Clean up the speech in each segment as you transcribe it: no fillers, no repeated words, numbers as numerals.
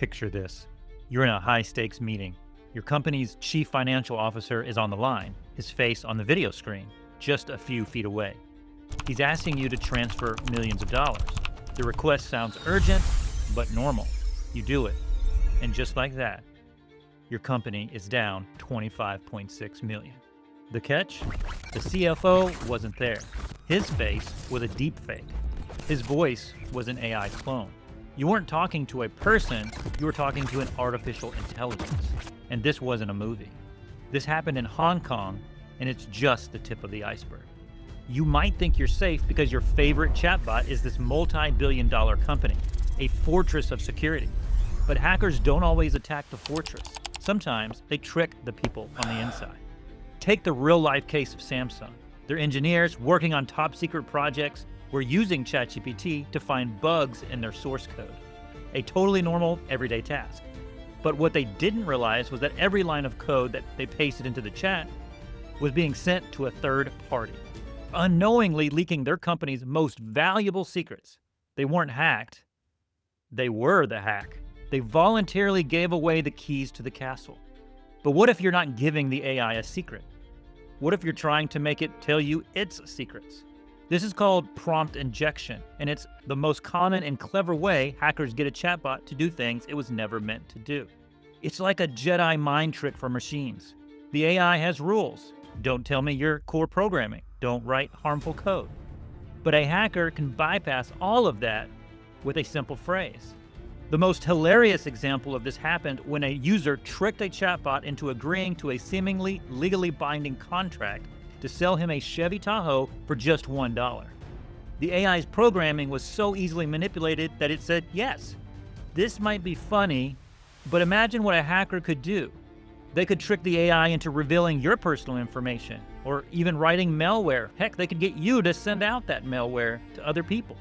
Picture this. You're in a high-stakes meeting. Your company's chief financial officer is on the line, his face on the video screen, just a few feet away. He's asking you to transfer millions of dollars. The request sounds urgent, but normal. You do it. And just like that, your company is down $25.6 million. The catch? The CFO wasn't there. His face was a deep fake. His voice was an AI clone. You weren't talking to a person, you were talking to an artificial intelligence. And this wasn't a movie. This happened in Hong Kong, and it's just the tip of the iceberg. You might think you're safe because your favorite chatbot is this multi-billion-dollar company, a fortress of security. But hackers don't always attack the fortress. Sometimes they trick the people on the inside. Take the real-life case of Samsung. Their engineers working on top-secret projects were using ChatGPT to find bugs in their source code. A totally normal, everyday task. But what they didn't realize was that every line of code that they pasted into the chat was being sent to a third party, unknowingly leaking their company's most valuable secrets. They weren't hacked. They were the hack. They voluntarily gave away the keys to the castle. But what if you're not giving the AI a secret? What if you're trying to make it tell you its secrets? This is called prompt injection, and it's the most common and clever way hackers get a chatbot to do things it was never meant to do. It's like a Jedi mind trick for machines. The AI has rules. Don't tell me your core programming. Don't write harmful code. But a hacker can bypass all of that with a simple phrase. The most hilarious example of this happened when a user tricked a chatbot into agreeing to a seemingly legally binding contract to sell him a Chevy Tahoe for just $1. The AI's programming was so easily manipulated that it said yes. This might be funny, but imagine what a hacker could do. They could trick the AI into revealing your personal information, or even writing malware. Heck, they could get you to send out that malware to other people.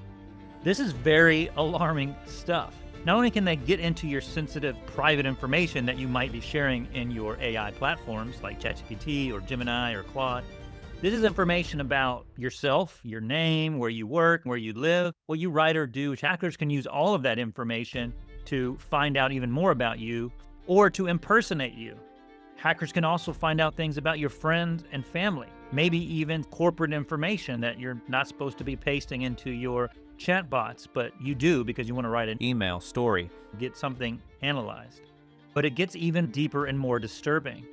This is very alarming stuff. Not only can they get into your sensitive private information that you might be sharing in your AI platforms like ChatGPT or Gemini or Claude, this is information about yourself, your name, where you work, where you live, what you write or do. Hackers can use all of that information to find out even more about you or to impersonate you. Hackers can also find out things about your friends and family, maybe even corporate information that you're not supposed to be pasting into your chatbots, but you do because you want to write an email story, get something analyzed. But it gets even deeper and more disturbing.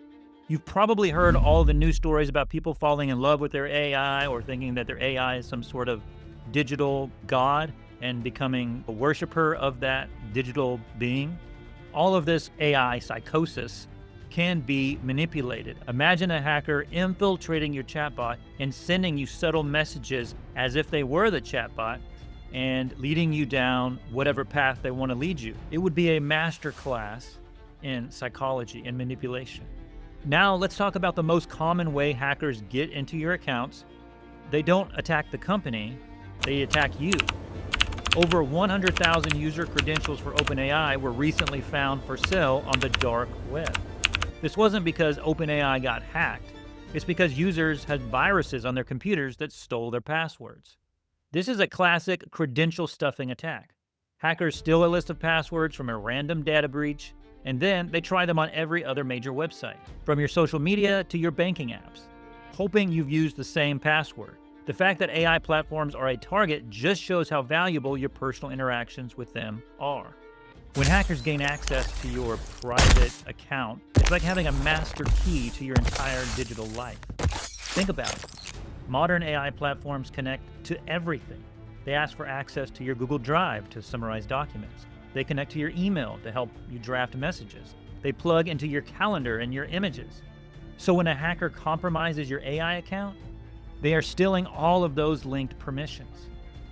You've probably heard all the news stories about people falling in love with their AI or thinking that their AI is some sort of digital god and becoming a worshiper of that digital being. All of this AI psychosis can be manipulated. Imagine a hacker infiltrating your chatbot and sending you subtle messages as if they were the chatbot and leading you down whatever path they want to lead you. It would be a master class in psychology and manipulation. Now let's talk about the most common way hackers get into your accounts. They don't attack the company, they attack you. Over 100,000 user credentials for OpenAI were recently found for sale on the dark web. This wasn't because OpenAI got hacked. It's because users had viruses on their computers that stole their passwords. This is a classic credential stuffing attack. Hackers steal a list of passwords from a random data breach, and then they try them on every other major website, from your social media to your banking apps, hoping you've used the same password. The fact that AI platforms are a target just shows how valuable your personal interactions with them are. When hackers gain access to your private account, it's like having a master key to your entire digital life. Think about it. Modern AI platforms connect to everything. They ask for access to your Google Drive to summarize documents. They connect to your email to help you draft messages. They plug into your calendar and your images. So when a hacker compromises your AI account, they are stealing all of those linked permissions.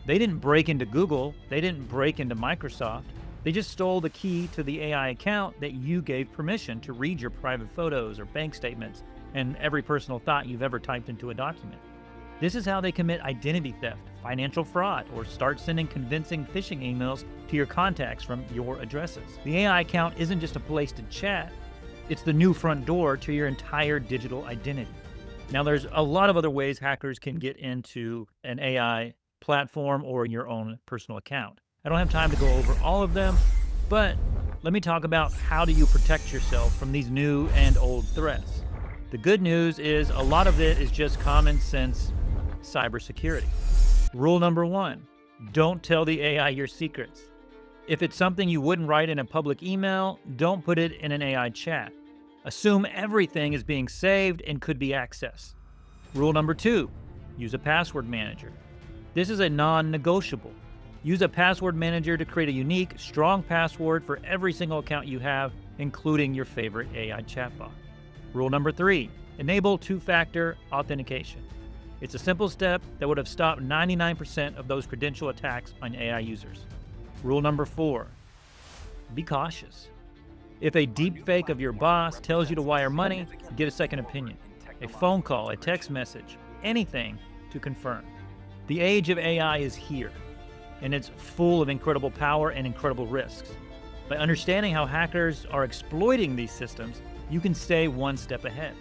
They didn't break into Google. They didn't break into Microsoft. They just stole the key to the AI account that you gave permission to read your private photos or bank statements and every personal thought you've ever typed into a document. This is how they commit identity theft, financial fraud, or start sending convincing phishing emails to your contacts from your addresses. The AI account isn't just a place to chat, it's the new front door to your entire digital identity. Now, there's a lot of other ways hackers can get into an AI platform or your own personal account. I don't have time to go over all of them, but let me talk about how do you protect yourself from these new and old threats. The good news is a lot of it is just common sense cybersecurity. Rule number one, don't tell the AI your secrets. If it's something you wouldn't write in a public email, don't put it in an AI chat. Assume everything is being saved and could be accessed. Rule number two, use a password manager. This is a non-negotiable. Use a password manager to create a unique, strong password for every single account you have, including your favorite AI chatbot. Rule number three, enable two-factor authentication. It's a simple step that would have stopped 99% of those credential attacks on AI users. Rule number four, be cautious. If a deepfake of your boss tells you to wire money, get a second opinion. A phone call, a text message, anything to confirm. The age of AI is here, and it's full of incredible power and incredible risks. By understanding how hackers are exploiting these systems, you can stay one step ahead.